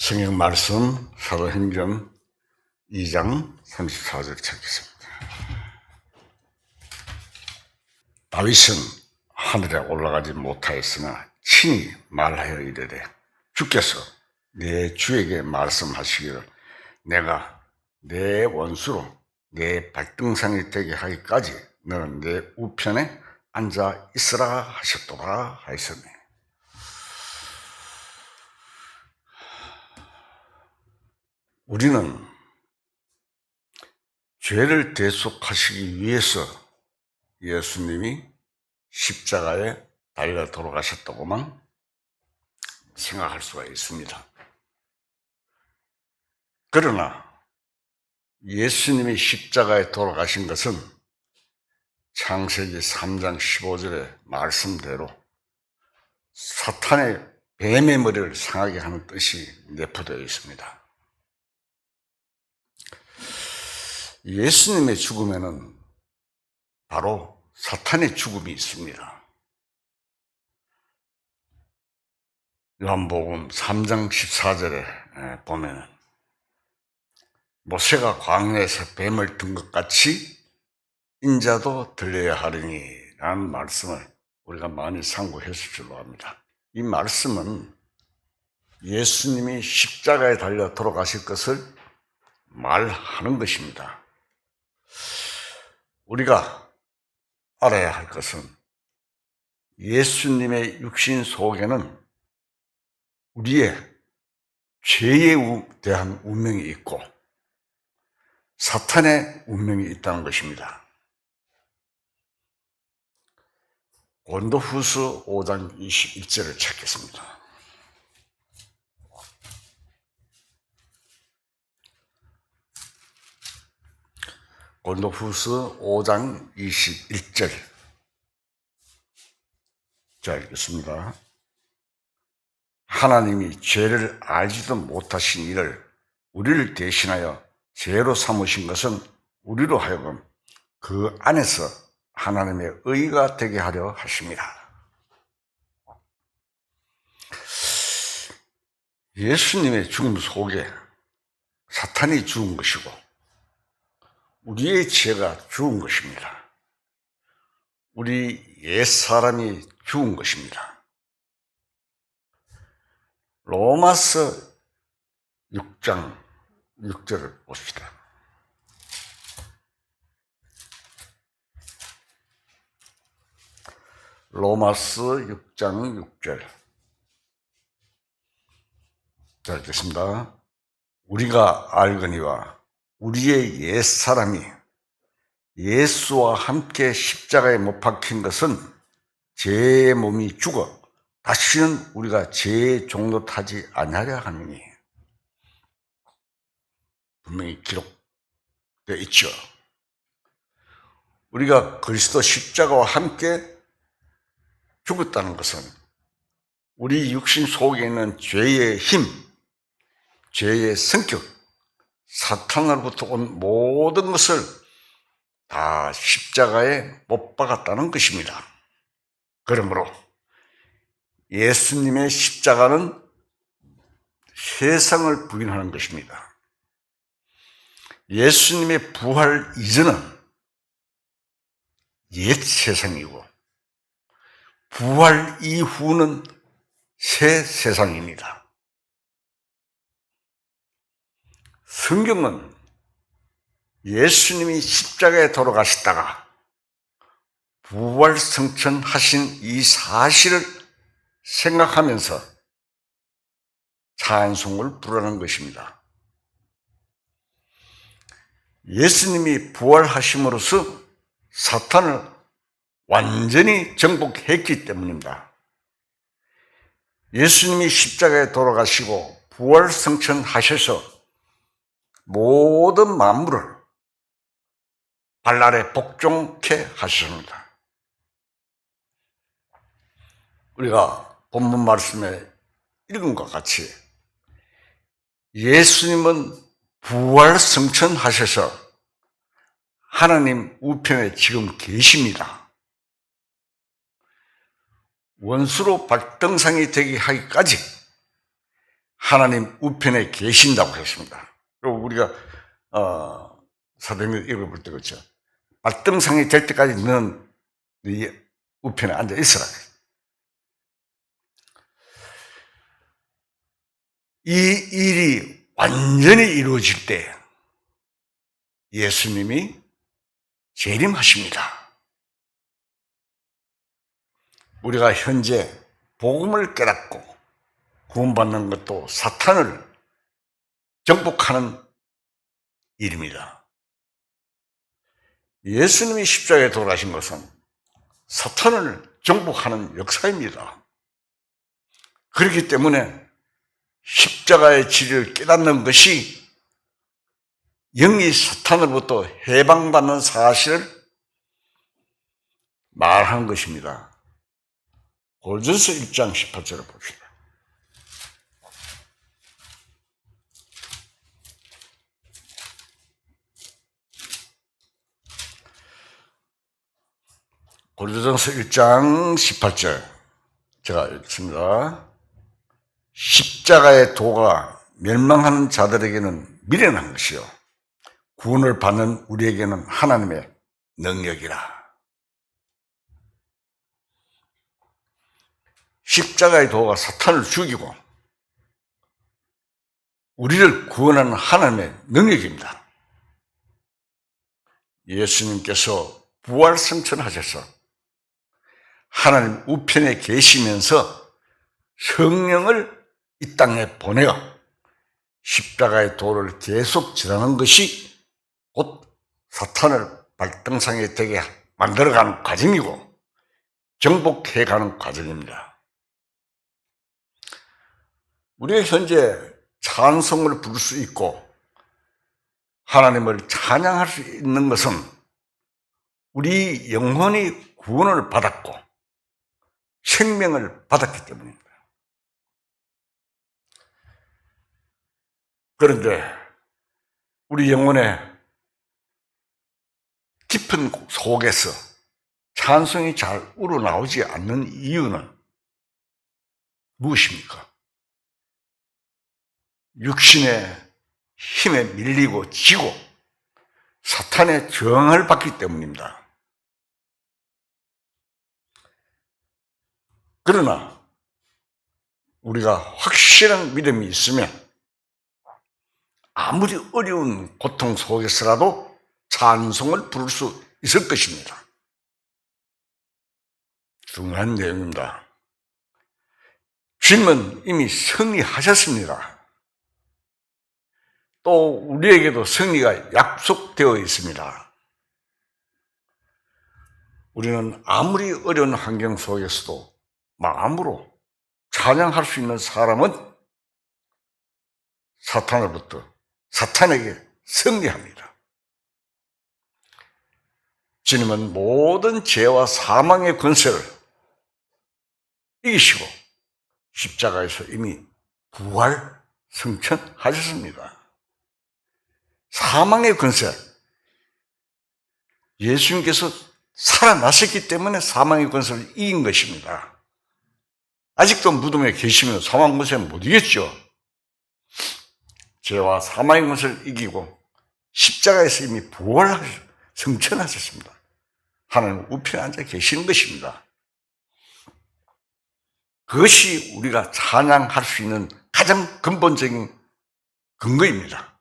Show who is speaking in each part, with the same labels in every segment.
Speaker 1: 성경 말씀 사도행전 2장 34절 찾겠습니다. 다윗은 하늘에 올라가지 못하였으나 친히 말하여 이르되 주께서 내 주에게 말씀하시기를 내가 내 원수로 내 발등상이 되게 하기까지 너는 내 우편에 앉아 있으라 하셨도다 하였으니 우리는 죄를 대속하시기 위해서 예수님이 십자가에 달려 돌아가셨다고만 생각할 수가 있습니다. 그러나 예수님이 십자가에 돌아가신 것은 창세기 3장 15절의 말씀대로 사탄의 뱀의 머리를 상하게 하는 뜻이 내포되어 있습니다. 예수님의 죽음에는 바로 사탄의 죽음이 있습니다. 요한복음 3장 14절에 보면 모세가 광야에서 뱀을 든 것 같이 인자도 들려야 하리니 라는 말씀을 우리가 많이 상고했을 줄로 압니다. 이 말씀은 예수님이 십자가에 달려 돌아가실 것을 말하는 것입니다. 우리가 알아야 할 것은 예수님의 육신 속에는 우리의 죄에 대한 운명이 있고 사탄의 운명이 있다는 것입니다. 고린도후서 5장 21절을 찾겠습니다. 고린도후서 5장 21절. 자, 읽겠습니다. 하나님이 죄를 알지도 못하신 이를 우리를 대신하여 죄로 삼으신 것은 우리로 하여금 그 안에서 하나님의 의가 되게 하려 하십니다. 예수님의 죽음 속에 사탄이 죽은 것이고 우리의 죄가 죽은 것입니다. 우리 옛사람이 죽은 것입니다. 로마서 6장 6절을 봅시다. 로마서 6장 6절. 자, 읽겠습니다. 우리가 알거니와 우리의 옛사람이 예수와 함께 십자가에 못 박힌 것은 죄의 몸이 죽어 다시는 우리가 죄의 종로 타지 아니하려 함이니 분명히 기록되어 있죠. 우리가 그리스도 십자가와 함께 죽었다는 것은 우리 육신 속에 있는 죄의 힘, 죄의 성격, 사탄으로부터 온 모든 것을 다 십자가에 못 박았다는 것입니다. 그러므로 예수님의 십자가는 세상을 부인하는 것입니다. 예수님의 부활 이전은 옛 세상이고 부활 이후는 새 세상입니다. 성경은 예수님이 십자가에 돌아가시다가 부활 승천하신 이 사실을 생각하면서 찬송을 부르는 것입니다. 예수님이 부활하심으로써 사탄을 완전히 정복했기 때문입니다. 예수님이 십자가에 돌아가시고 부활 승천하셔서 모든 만물을 발 아래 복종케 하셨습니다. 우리가 본문 말씀에 읽은 것 같이 예수님은 부활 승천하셔서 하나님 우편에 지금 계십니다. 원수로 발등상이 되게 하기까지 하나님 우편에 계신다고 했습니다. 그리고 우리가 사도행전 읽어볼 때 그렇죠. 발등상이 될 때까지 너는 네 우편에 앉아 있으라. 이 일이 완전히 이루어질 때 예수님이 재림하십니다. 우리가 현재 복음을 깨닫고 구원받는 것도 사탄을 정복하는 일입니다. 예수님이 십자가에 돌아가신 것은 사탄을 정복하는 역사입니다. 그렇기 때문에 십자가의 진리를 깨닫는 것이 영이 사탄으로부터 해방받는 사실을 말하는 것입니다. 고린도전서 1장 18절을 봅시다. 고린도전서 1장 18절 제가 읽습니다. 십자가의 도가 멸망하는 자들에게는 미련한 것이요 구원을 받는 우리에게는 하나님의 능력이라. 십자가의 도가 사탄을 죽이고 우리를 구원하는 하나님의 능력입니다. 예수님께서 부활승천하셔서 하나님 우편에 계시면서 성령을 이 땅에 보내어 십자가의 도를 계속 지나는 것이 곧 사탄을 발등상에 되게 만들어가는 과정이고 정복해가는 과정입니다. 우리가 현재 찬송을 부를 수 있고 하나님을 찬양할 수 있는 것은 우리 영혼이 구원을 받았고 생명을 받았기 때문입니다. 그런데 우리 영혼의 깊은 속에서 찬송이 잘 우러나오지 않는 이유는 무엇입니까? 육신의 힘에 밀리고 지고 사탄의 저항을 받기 때문입니다. 그러나 우리가 확실한 믿음이 있으면 아무리 어려운 고통 속에서라도 찬송을 부를 수 있을 것입니다. 중요한 내용입니다. 주님은 이미 승리하셨습니다. 또 우리에게도 승리가 약속되어 있습니다. 우리는 아무리 어려운 환경 속에서도 마음으로 찬양할 수 있는 사람은 사탄에게 승리합니다. 주님은 모든 죄와 사망의 권세를 이기시고 십자가에서 이미 부활 승천하셨습니다. 사망의 권세, 예수님께서 살아나셨기 때문에 사망의 권세를 이긴 것입니다. 아직도 무덤에 계시면 사망 권세는 못 이겼죠. 죄와 사망의 권세를 이기고 십자가에서 이미 승천하셨습니다. 하나님 우편에 앉아 계시는 것입니다. 그것이 우리가 찬양할 수 있는 가장 근본적인 근거입니다.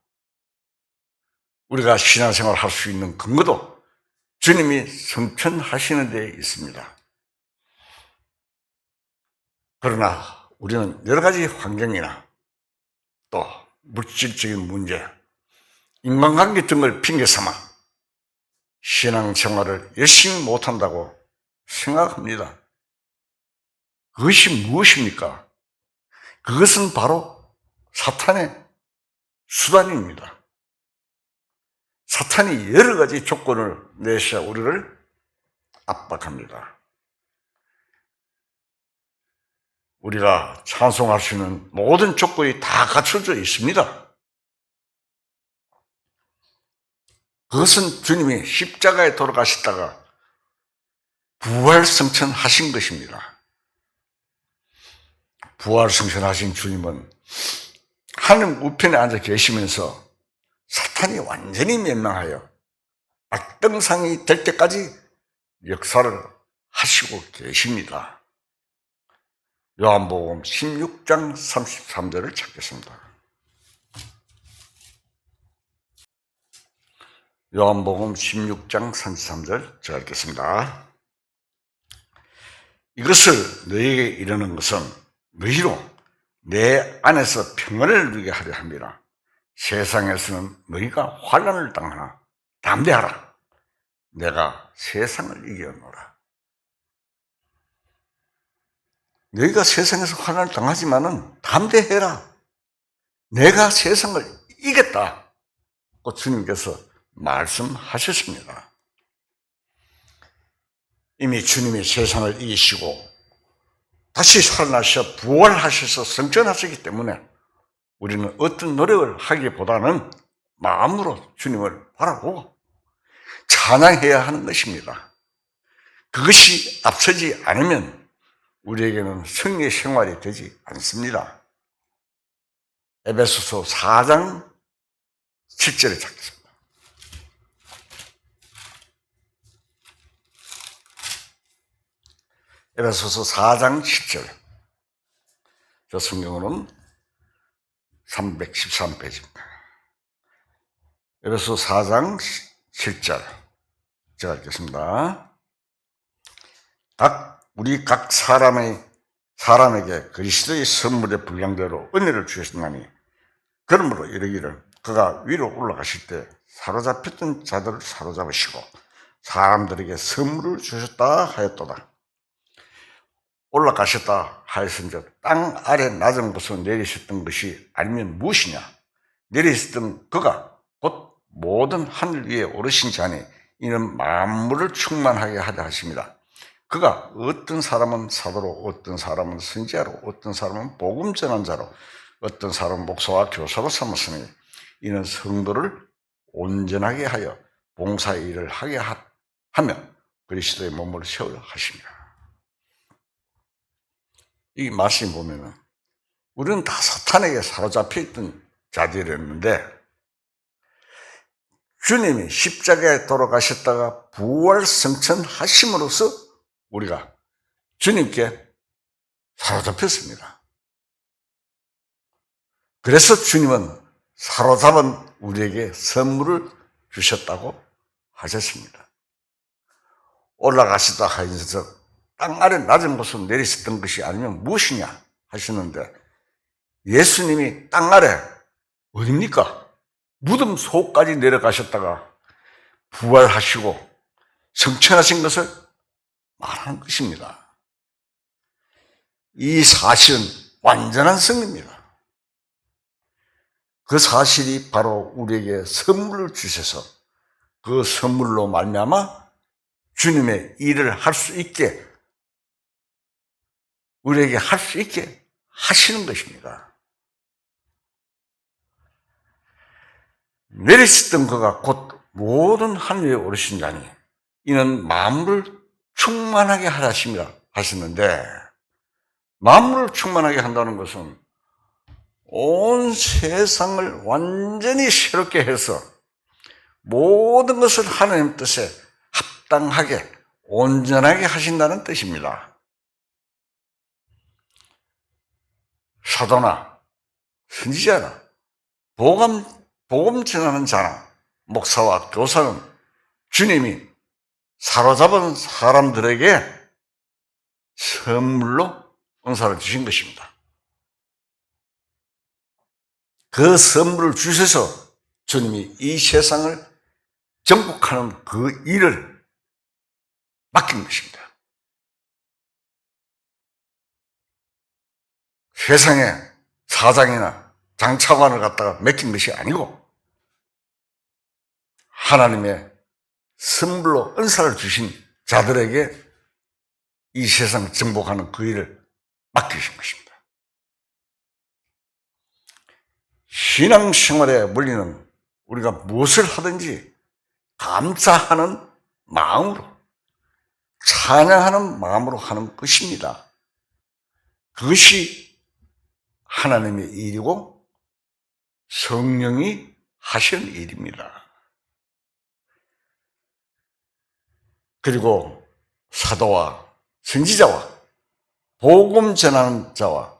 Speaker 1: 우리가 신앙생활을 할 수 있는 근거도 주님이 승천하시는 데 있습니다. 그러나 우리는 여러 가지 환경이나 또 물질적인 문제, 인간관계 등을 핑계 삼아 신앙생활을 열심히 못한다고 생각합니다. 그것이 무엇입니까? 그것은 바로 사탄의 수단입니다. 사탄이 여러 가지 조건을 내셔 우리를 압박합니다. 우리가 찬송할 수 있는 모든 조건이 다 갖춰져 있습니다. 그것은 주님이 십자가에 돌아가시다가 부활승천하신 것입니다. 부활승천하신 주님은 하나님 우편에 앉아 계시면서 사탄이 완전히 멸망하여 악등상이 될 때까지 역사를 하시고 계십니다. 요한복음 16장 33절을 찾겠습니다. 요한복음 16장 33절 제가 읽겠습니다. 이것을 너희에게 이르는 것은 너희로 내 안에서 평안을 누리게 하려 함이라. 세상에서는 너희가 환난을 당하나 담대하라. 내가 세상을 이겨노라. 너희가 세상에서 환난을 당하지만은 담대해라. 내가 세상을 이겼다. 주님께서 말씀하셨습니다. 이미 주님이 세상을 이기시고 다시 살아나셔 부활하셔서 승천하시기 때문에 우리는 어떤 노력을 하기보다는 마음으로 주님을 바라보고 찬양해야 하는 것입니다. 그것이 앞서지 않으면 우리에게는 승리의 생활이 되지 않습니다. 에베소서 4장 7절에 찾겠습니다. 에베소서 4장 7절. 저 성경으로는 313페이지입니다. 에베소서 4장 7절. 제가 읽겠습니다. 우리 각 사람에게 그리스도의 선물의 분량대로 은혜를 주셨나니, 그러므로 이르기를 그가 위로 올라가실 때 사로잡혔던 자들을 사로잡으시고 사람들에게 선물을 주셨다 하였도다. 올라가셨다 하였은즉 땅 아래 낮은 곳으로 내리셨던 것이 아니면 무엇이냐? 내리셨던 그가 곧 모든 하늘 위에 오르신 자니 이는 만물을 충만하게 하려 하십니다. 그가 어떤 사람은 사도로, 어떤 사람은 선지자로, 어떤 사람은 복음 전환자로, 어떤 사람은 목사와 교사로 삼았으니 이는 성도를 온전하게 하여 봉사의 일을 하게 하며 그리스도의 몸을 세우려 하십니다. 이 말씀 보면은 우리는 다 사탄에게 사로잡혀 있던 자들이었는데 주님이 십자가에 돌아가셨다가 부활 승천하심으로써 우리가 주님께 사로잡혔습니다. 그래서 주님은 사로잡은 우리에게 선물을 주셨다고 하셨습니다. 올라가시다 하면서 땅 아래 낮은 곳으로 내리셨던 것이 아니면 무엇이냐 하시는데, 예수님이 땅 아래 어딥니까? 무덤 속까지 내려가셨다가 부활하시고 승천하신 것을 말하는 것입니다. 이 사실은 완전한 승리입니다. 그 사실이 바로 우리에게 선물을 주셔서 그 선물로 말미암아 주님의 일을 할 수 있게, 우리에게 할 수 있게 하시는 것입니다. 내리셨던 그가 곧 모든 하늘에 오르신 자니 이는 만물을 충만하게 하심이라 하셨는데, 만물을 충만하게 한다는 것은 온 세상을 완전히 새롭게 해서 모든 것을 하나님 뜻에 합당하게 온전하게 하신다는 뜻입니다. 사도나 선지자나 복음 전하는 자나 목사와 교사는 주님이 사로잡은 사람들에게 선물로 은사를 주신 것입니다. 그 선물을 주셔서 주님이 이 세상을 정복하는 그 일을 맡긴 것입니다. 세상에 사장이나 장차관을 갖다가 맡긴 것이 아니고 하나님의 선물로 은사를 주신 자들에게 이 세상을 정복하는 그 일을 맡기신 것입니다. 신앙생활에 물리는 우리가 무엇을 하든지 감사하는 마음으로, 찬양하는 마음으로 하는 것입니다. 그것이 하나님의 일이고 성령이 하시는 일입니다. 그리고 사도와 선지자와 복음 전하는 자와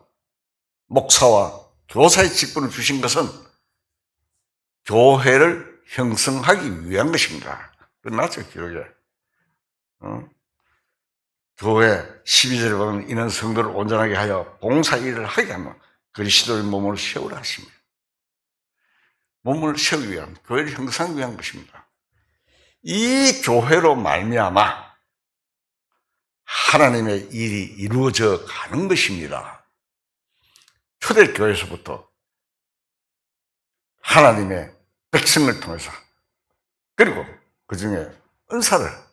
Speaker 1: 목사와 교사의 직분을 주신 것은 교회를 형성하기 위한 것입니다. 끝났죠, 기록에. 교회 12절에 보면 이는 성도를 온전하게 하여 봉사 일을 하게 하며 그리스도의 몸을 세우라 하십니다. 몸을 세우기 위한, 교회를 형성하기 위한 것입니다. 이 교회로 말미암아 하나님의 일이 이루어져 가는 것입니다. 초대교회에서부터 하나님의 백성을 통해서, 그리고 그 중에 은사를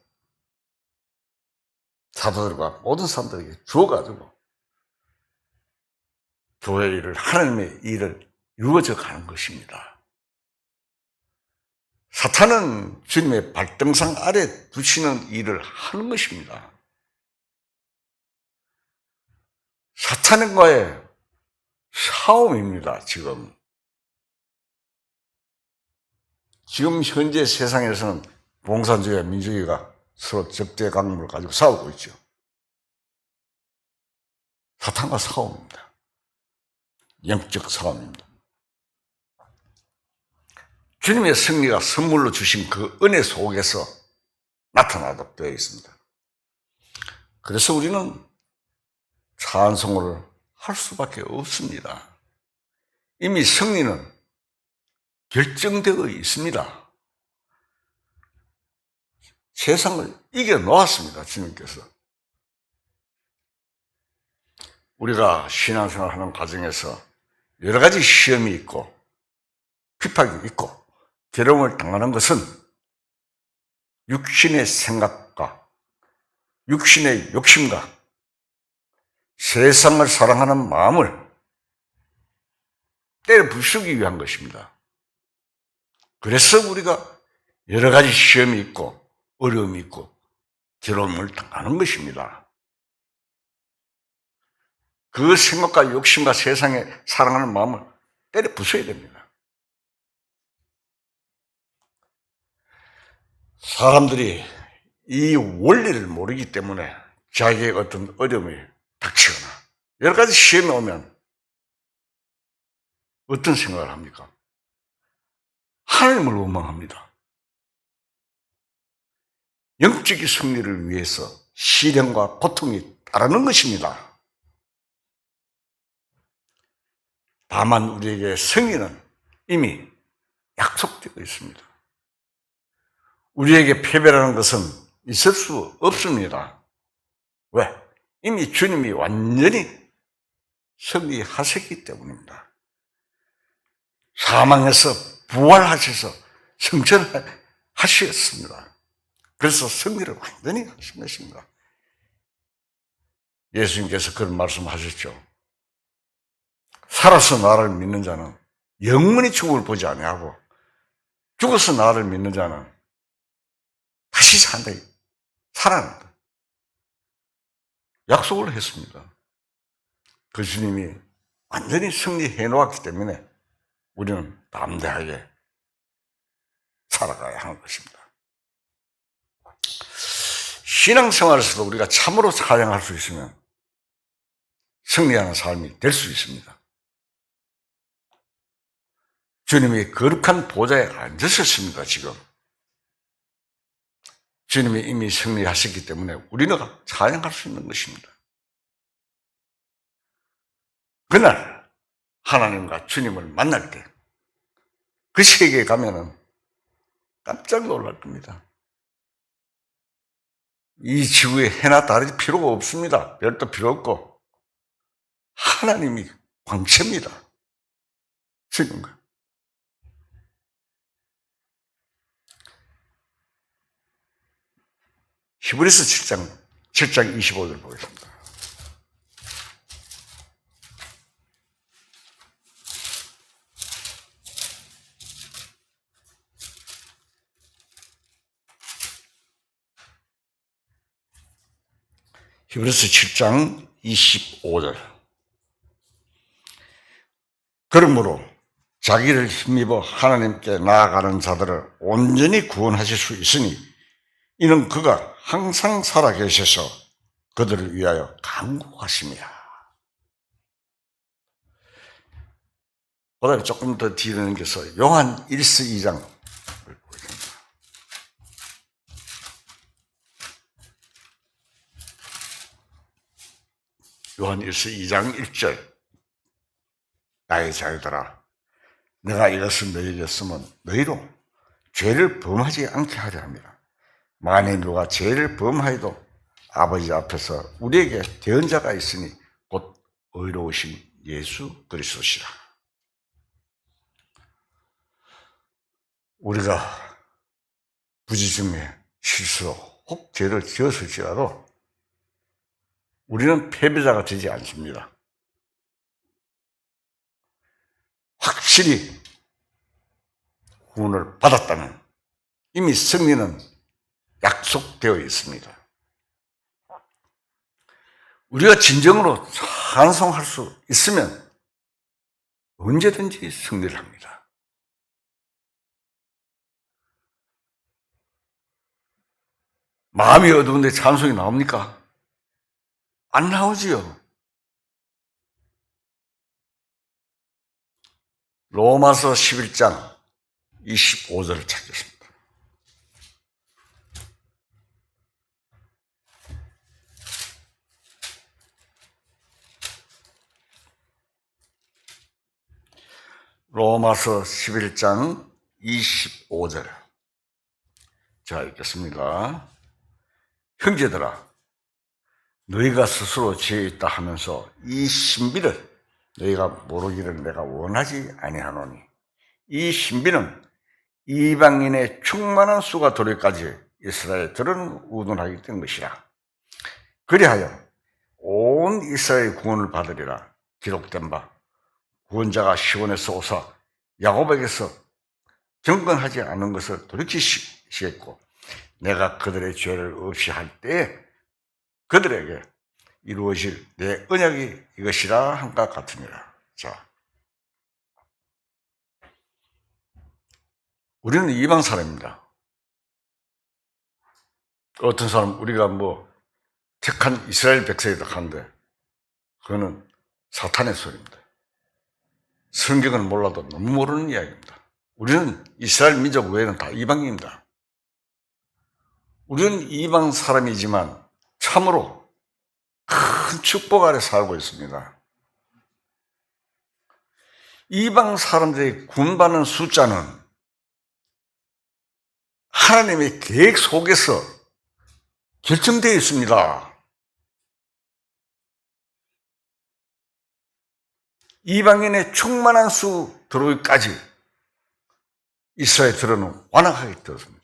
Speaker 1: 사도들과 모든 사람들에게 주어가지고 교회 일을, 하나님의 일을 이루어져 가는 것입니다. 사탄은 주님의 발등상 아래 두시는 일을 하는 것입니다. 사탄과의 싸움입니다, 지금. 지금 현재 세상에서는 봉산주의와 민주주의가 서로 적대강물을 가지고 싸우고 있죠. 사탄과 싸움입니다. 영적 싸움입니다. 주님의 승리가 선물로 주신 그 은혜 속에서 나타나도록 되어 있습니다. 그래서 우리는 찬송을 할 수밖에 없습니다. 이미 승리는 결정되어 있습니다. 세상을 이겨놓았습니다, 주님께서. 우리가 신앙생활하는 과정에서 여러 가지 시험이 있고 핍박이 있고 괴로움을 당하는 것은 육신의 생각과 육신의 욕심과 세상을 사랑하는 마음을 때려 부수기 위한 것입니다. 그래서 우리가 여러 가지 시험이 있고 어려움이 있고 괴로움을 당하는 것입니다. 그 생각과 욕심과 세상에 사랑하는 마음을 때려 부숴야 됩니다. 사람들이 이 원리를 모르기 때문에 자기의 어떤 어려움이 닥치거나 여러 가지 시험이 오면 어떤 생각을 합니까? 하나님을 원망합니다. 영적인 승리를 위해서 시련과 고통이 따르는 것입니다. 다만 우리에게 승리는 이미 약속되어 있습니다. 우리에게 패배라는 것은 있을 수 없습니다. 왜? 이미 주님이 완전히 승리하셨기 때문입니다. 사망에서 부활하셔서 승천하셨습니다. 그래서 승리를 완전히 하신 것입니다. 예수님께서 그런 말씀하셨죠. 살아서 나를 믿는 자는 영원히 죽음을 보지 아니하고 죽어서 나를 믿는 자는 다시 산다, 살아난다. 약속을 했습니다. 그 주님이 완전히 승리해 놓았기 때문에 우리는 담대하게 살아가야 하는 것입니다. 신앙생활에서도 우리가 참으로 사랑할 수 있으면 승리하는 삶이 될 수 있습니다. 주님이 거룩한 보좌에 앉으셨습니다, 지금. 주님이 이미 승리하셨기 때문에 우리는 찬양할 수 있는 것입니다. 그날 하나님과 주님을 만날 때 그 세계에 가면은 깜짝 놀랄 겁니다. 이 지구에 해나 달이 필요가 없습니다. 별도 필요 없고 하나님이 광채입니다. 주님과. 히브리서 7장 25절 보겠습니다. 히브리서 7장 25절. 그러므로 자기를 힘입어 하나님께 나아가는 자들을 온전히 구원하실 수 있으니 이는 그가 항상 살아계셔서 그들을 위하여 간구하심이라. 그다음에 조금 더 뒤로 넘겨서 요한 1서 2장 요한 1서 2장 1절 나의 자유들아 내가 이것을 너희에게 쓰면 너희로 죄를 범하지 않게 하려 합니다. 만일 누가 죄를 범하여도 아버지 앞에서 우리에게 대언자가 있으니 곧 의로우신 예수 그리스도시라. 우리가 부지중에 실수로 혹 죄를 지었을지라도 우리는 패배자가 되지 않습니다. 확실히 구원을 받았다면 이미 승리는 약속되어 있습니다. 우리가 진정으로 찬송할 수 있으면 언제든지 승리를 합니다. 마음이 어두운데 찬송이 나옵니까? 안 나오지요. 로마서 11장 25절을 찾겠습니다. 로마서 11장 25절. 자, 읽겠습니다. 형제들아, 너희가 스스로 죄에 있다 하면서 이 신비를 너희가 모르기를 내가 원하지 아니하노니 이 신비는 이방인의 충만한 수가 도래까지 이스라엘들은 우둔하게 된 것이라. 그리하여 온 이스라엘 구원을 받으리라 기록된 바 구원자가 시온에서 오사 야곱에게서 경건하지 않은 것을 돌이키시겠고 내가 그들의 죄를 없이 할 때에 그들에게 이루어질 내 언약이 이것이라 한가 같으니라. 자, 우리는 이방 사람입니다. 어떤 사람 우리가 택한 이스라엘 백성이다 하는데 그거는 사탄의 소리입니다. 성경을 몰라도 너무 모르는 이야기입니다. 우리는 이스라엘 민족 외에는 다 이방인입니다. 우리는 이방 사람이지만 참으로 큰 축복 아래 살고 있습니다. 이방 사람들이 구원받는 숫자는 하나님의 계획 속에서 결정되어 있습니다. 이방인의 충만한 수 들어오기까지 이스라엘들은 완악하게 되었습니다.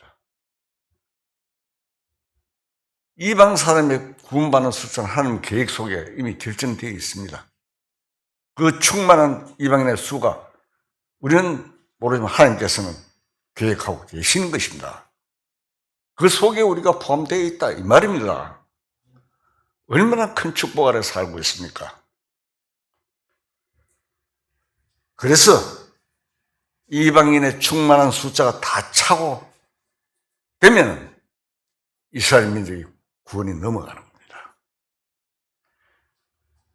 Speaker 1: 이방 사람의 구원받는 숫자는 하나님 계획 속에 이미 결정되어 있습니다. 그 충만한 이방인의 수가 우리는 모르지만 하나님께서는 계획하고 계시는 것입니다. 그 속에 우리가 포함되어 있다 이 말입니다. 얼마나 큰 축복 아래 살고 있습니까? 그래서 이방인의 충만한 숫자가 다 차고 되면 이스라엘 민족이 구원이 넘어가는 겁니다.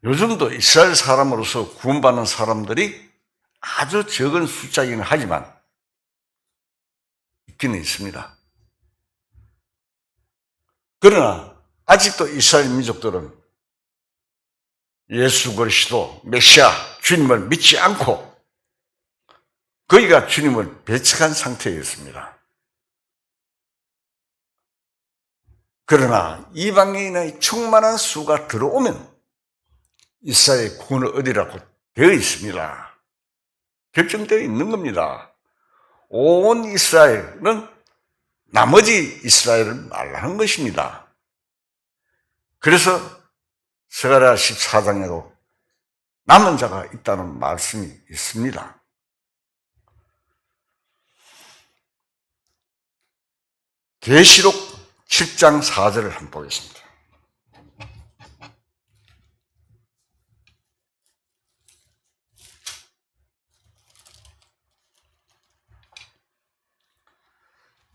Speaker 1: 요즘도 이스라엘 사람으로서 구원받는 사람들이 아주 적은 숫자이긴 하지만 있기는 있습니다. 그러나 아직도 이스라엘 민족들은 예수 그리스도 메시아 주님을 믿지 않고 거기가 주님을 배척한 상태였습니다. 그러나 이방인의 충만한 수가 들어오면 이스라엘의 구원을 얻으라고 되어 있습니다. 결정되어 있는 겁니다. 온 이스라엘은 나머지 이스라엘을 말하는 것입니다. 그래서 스가랴 14장에도 남은 자가 있다는 말씀이 있습니다. 계시록 7장 4절을 한번 보겠습니다.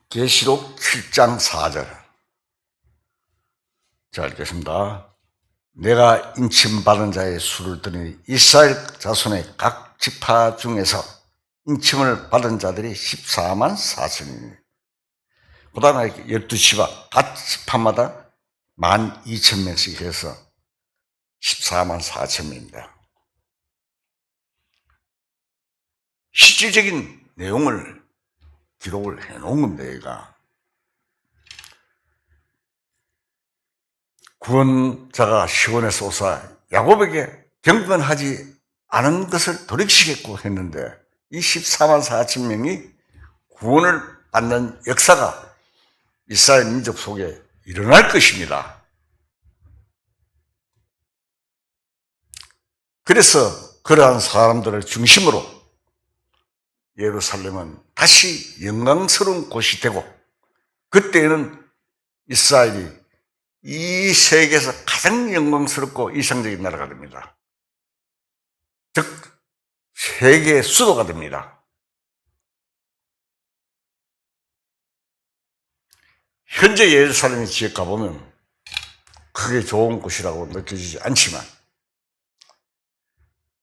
Speaker 1: 계시록 7장 4절. 자, 읽겠습니다. 내가 인침받은 자의 수를 들으니 이스라엘 자손의 각 지파 중에서 인침을 받은 자들이 14만 4천이니 그 다음에 12지파 각 지파마다 12,000명씩 해서 14만 4천 명입니다. 실질적인 내용을 기록을 해놓은 겁니다. 얘가 구원자가 시온에서 오사 야곱에게 경건하지 않은 것을 돌이키시겠고 했는데 이 14만 4천 명이 구원을 받는 역사가 이스라엘 민족 속에 일어날 것입니다. 그래서 그러한 사람들을 중심으로 예루살렘은 다시 영광스러운 곳이 되고 그때는 이스라엘이 이 세계에서 가장 영광스럽고 이상적인 나라가 됩니다. 즉 세계의 수도가 됩니다. 현재 예루살렘 지역 가보면 크게 좋은 곳이라고 느껴지지 않지만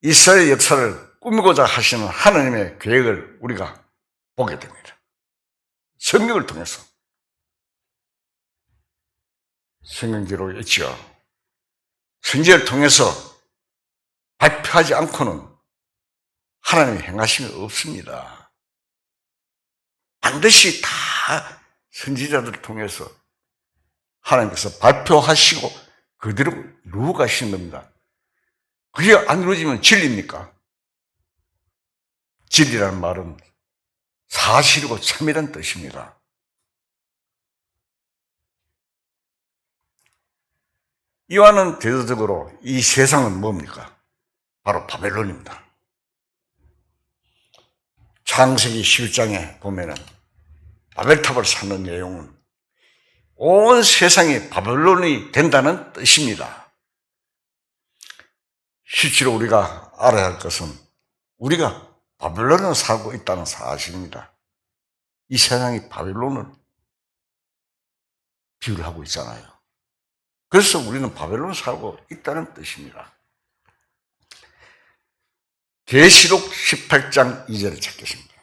Speaker 1: 이스라엘 역사를 꾸미고자 하시는 하나님의 계획을 우리가 보게 됩니다. 성경을 통해서. 성경 기록에 있죠. 선지자를 통해서 발표하지 않고는 하나님의 행하심이 없습니다. 반드시 다 선지자들을 통해서 하나님께서 발표하시고 그대로 이루어 가시는 겁니다. 그게 안 이루어지면 진리입니까? 진리라는 말은 사실이고 참이란 뜻입니다. 이와는 대조적으로 이 세상은 뭡니까? 바로 바벨론입니다. 창세기 11장에 보면은 바벨탑을 쌓는 내용은 온 세상이 바벨론이 된다는 뜻입니다. 실제로 우리가 알아야 할 것은 우리가 바벨론을 살고 있다는 사실입니다. 이 세상이 바벨론을 비유를 하고 있잖아요. 그래서 우리는 바벨론을 살고 있다는 뜻입니다. 계시록 18장 2절을 찾겠습니다.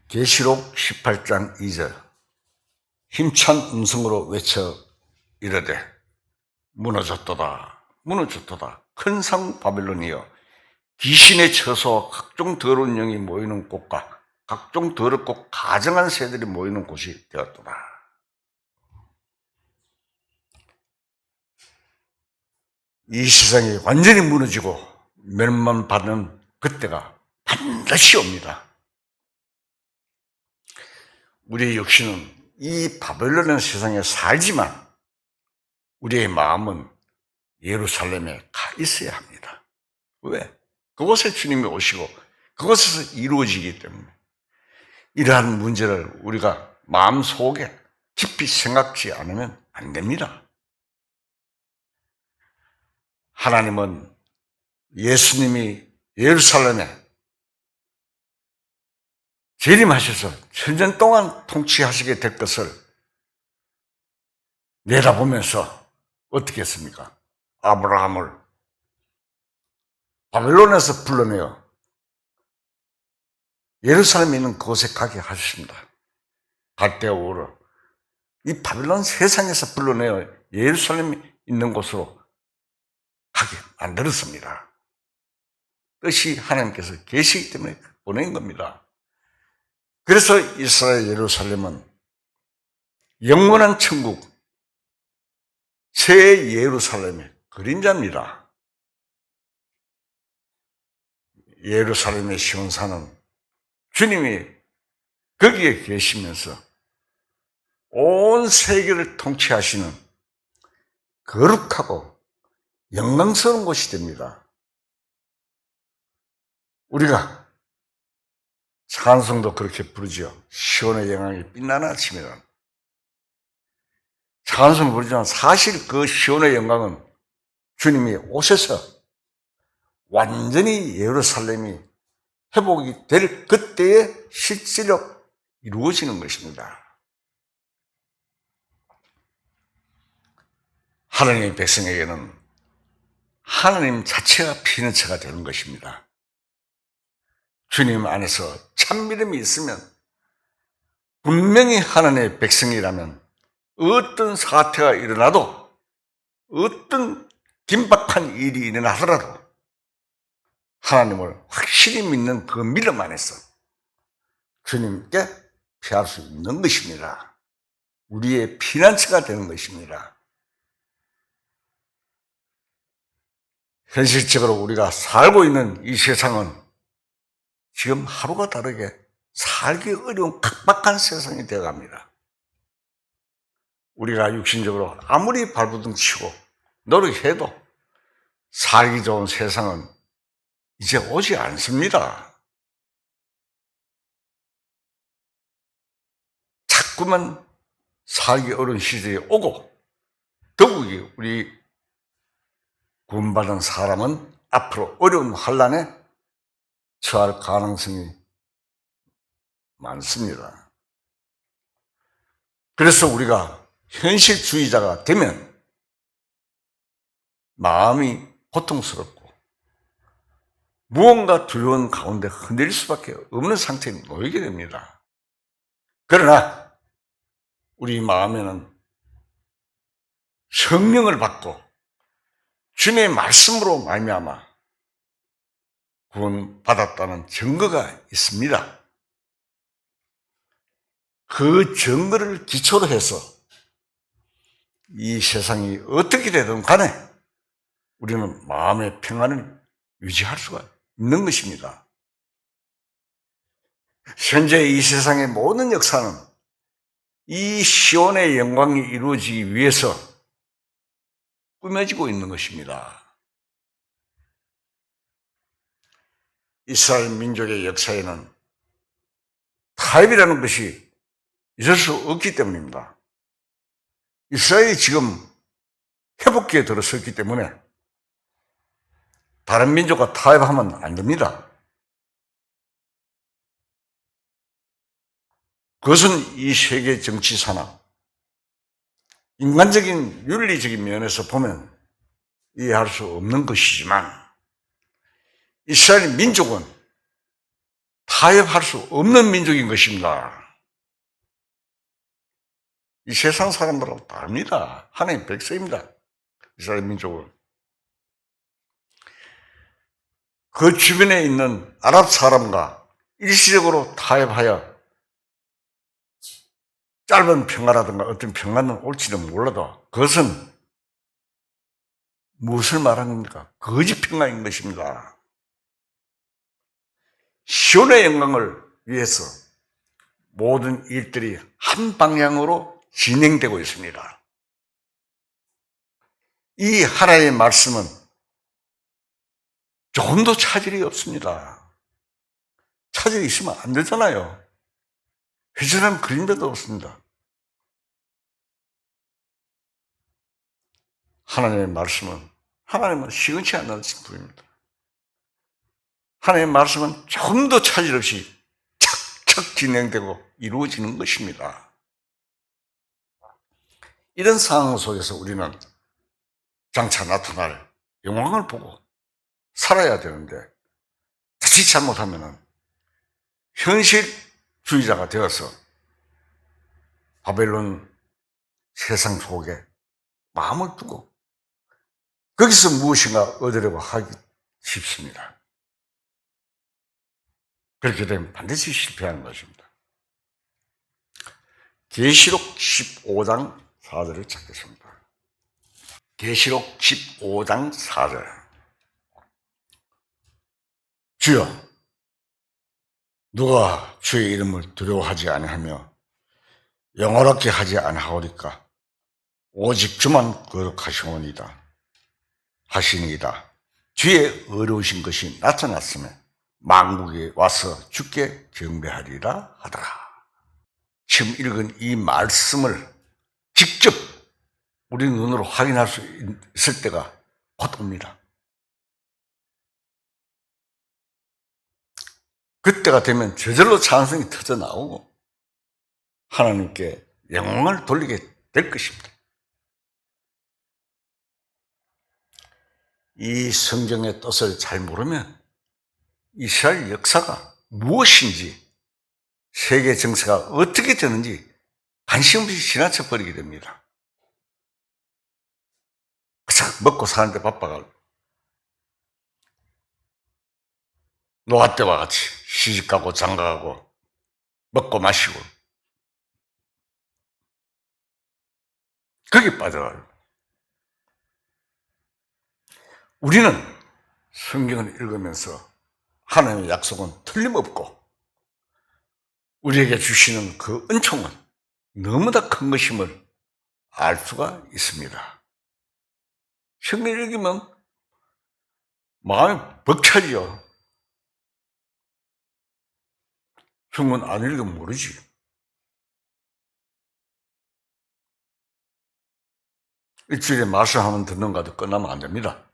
Speaker 1: 계시록 18장 2절. 힘찬 음성으로 외쳐 이르되 무너졌도다 무너졌도다 큰 성 바벨론이여 귀신의 처소와 각종 더러운 영이 모이는 곳과 각종 더럽고 가증한 새들이 모이는 곳이 되었도다. 이 세상이 완전히 무너지고 멸망받는 그때가 반드시 옵니다. 우리 역시는 이 바벨론의 세상에 살지만 우리의 마음은 예루살렘에 가 있어야 합니다. 왜? 그곳에 주님이 오시고 그곳에서 이루어지기 때문에 이러한 문제를 우리가 마음속에 깊이 생각지 않으면 안 됩니다. 하나님은 예수님이 예루살렘에 재림하셔서 천년 동안 통치하시게 될 것을 내다보면서 어떻게 했습니까? 아브라함을 바벨론에서 불러내어 예루살렘에 있는 그곳에 가게 하셨습니다. 갈대아 우르. 이 바벨론 세상에서 불러내어 예루살렘에 있는 곳으로 가게 만들었습니다. 뜻이 하나님께서 계시기 때문에 보낸 겁니다. 그래서 이스라엘 예루살렘은 영원한 천국, 새 예루살렘의 그림자입니다. 예루살렘의 시온산은 주님이 거기에 계시면서 온 세계를 통치하시는 거룩하고 영광스러운 곳이 됩니다. 우리가 찬송도 그렇게 부르죠. 시온의 영광이 빛나는 아침이라. 장한숨을 부르지만 사실 그 시온의 영광은 주님이 오셔서 완전히 예루살렘이 회복이 될 그때에 실제로 이루어지는 것입니다. 하나님의 백성에게는 하나님 자체가 피난처가 되는 것입니다. 주님 안에서 참 믿음이 있으면 분명히 하나님의 백성이라면 어떤 사태가 일어나도 어떤 긴박한 일이 일어나더라도 하나님을 확실히 믿는 그 믿음 안에서 주님께 피할 수 있는 것입니다. 우리의 피난처가 되는 것입니다. 현실적으로 우리가 살고 있는 이 세상은 지금 하루가 다르게 살기 어려운 각박한 세상이 되어갑니다. 우리가 육신적으로 아무리 발버둥 치고 노력해도 살기 좋은 세상은 이제 오지 않습니다. 자꾸만 살기 어려운 시절이 오고 더욱이 우리 구원받은 사람은 앞으로 어려운 환난에 처할 가능성이 많습니다. 그래서 우리가 현실주의자가 되면 마음이 고통스럽고 무언가 두려운 가운데 흔들릴 수밖에 없는 상태에 놓이게 됩니다. 그러나 우리 마음에는 성령을 받고 주님의 말씀으로 말미암아 구원받았다는 증거가 있습니다. 그 증거를 기초로 해서 이 세상이 어떻게 되든 간에 우리는 마음의 평안을 유지할 수가 있는 것입니다. 현재 이 세상의 모든 역사는 이 시온의 영광이 이루어지기 위해서 꾸며지고 있는 것입니다. 이스라엘 민족의 역사에는 타협이라는 것이 있을 수 없기 때문입니다. 이스라엘이 지금 회복기에 들어섰기 때문에 다른 민족과 타협하면 안 됩니다. 그것은 이 세계 정치사나 인간적인 윤리적인 면에서 보면 이해할 수 없는 것이지만 이스라엘 민족은 타협할 수 없는 민족인 것입니다. 이 세상 사람들하고 다릅니다. 하나님의 백성입니다. 이스라엘 민족은. 그 주변에 있는 아랍 사람과 일시적으로 타협하여 짧은 평화라든가 어떤 평화는 올지는 몰라도 그것은 무엇을 말하는 겁니까? 거짓 평화인 것입니다. 시온의 영광을 위해서 모든 일들이 한 방향으로 진행되고 있습니다. 이 하나님의 말씀은 조금도 차질이 없습니다. 차질이 있으면 안 되잖아요. 회전한 그림자도 없습니다. 하나님의 말씀은 하나님은 시원치 않는 분입니다. 하나님의 말씀은 조금도 차질 없이 착착 진행되고 이루어지는 것입니다. 이런 상황 속에서 우리는 장차 나타날 영광을 보고 살아야 되는데 자칫 잘못하면 현실주의자가 되어서 바벨론 세상 속에 마음을 두고 거기서 무엇인가 얻으려고 하기 쉽습니다. 그렇게 되면 반드시 실패하는 것입니다. 계시록 15장 4절을 찾겠습니다. 계시록 15장 4절. 주여, 누가 주의 이름을 두려워하지 아니하며 영화롭게 하지 아니하오리까? 오직 주만 거룩하시오니이다. 하시니이다. 주의 의로우신 것이 나타났으며 만국에 와서 주께 경배하리라 하더라. 지금 읽은 이 말씀을 직접 우리 눈으로 확인할 수 있을 때가 곧 옵니다. 그때가 되면 저절로 찬송이 터져 나오고 하나님께 영광을 돌리게 될 것입니다. 이 성경의 뜻을 잘 모르면 이스라엘 역사가 무엇인지, 세계 정세가 어떻게 되는지 관심 없이 지나쳐 버리게 됩니다. 먹고 사는데 바빠가지고 노아 때와 같이 시집가고 장가가고 먹고 마시고 거기 빠져가지고 우리는 성경을 읽으면서 하나님의 약속은 틀림없고 우리에게 주시는 그 은총은 너무나 큰 것임을 알 수가 있습니다. 성경 읽으면 마음이 벅차지요. 성경 안 읽으면 모르지. 일주일에 말씀 한번 듣는 것도 끝나면 안 됩니다.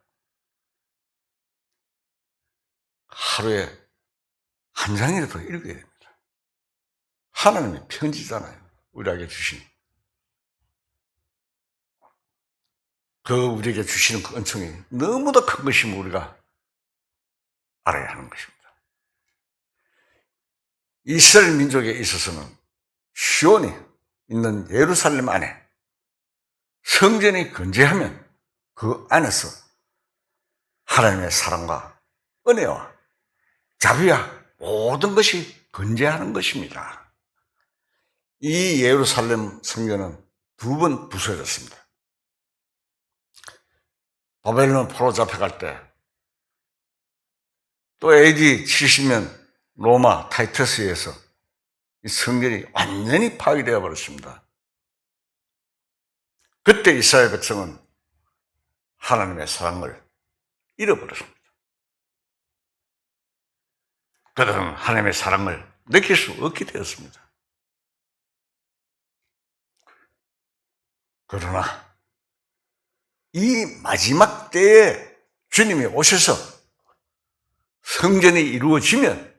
Speaker 1: 하루에 한 장이라도 읽어야 됩니다. 하나님의 편지잖아요. 우리에게 주신. 우리에게 주시는 그 은총이 너무나 큰 것임을 우리가 알아야 하는 것입니다. 이스라엘 민족에 있어서는 시온이 있는 예루살렘 안에 성전이 건재하면 그 안에서 하나님의 사랑과 은혜와 자비와 모든 것이 건재하는 것입니다. 이 예루살렘 성전은 2번 부서졌습니다. 바벨론 포로 잡혀갈 때, 또 AD 70년 로마 타이터스에 의해서 이 성전이 완전히 파괴되어 버렸습니다. 그때 이스라엘 백성은 하나님의 사랑을 잃어버렸습니다. 그들은 하나님의 사랑을 느낄 수 없게 되었습니다. 그러나 이 마지막 때에 주님이 오셔서 성전이 이루어지면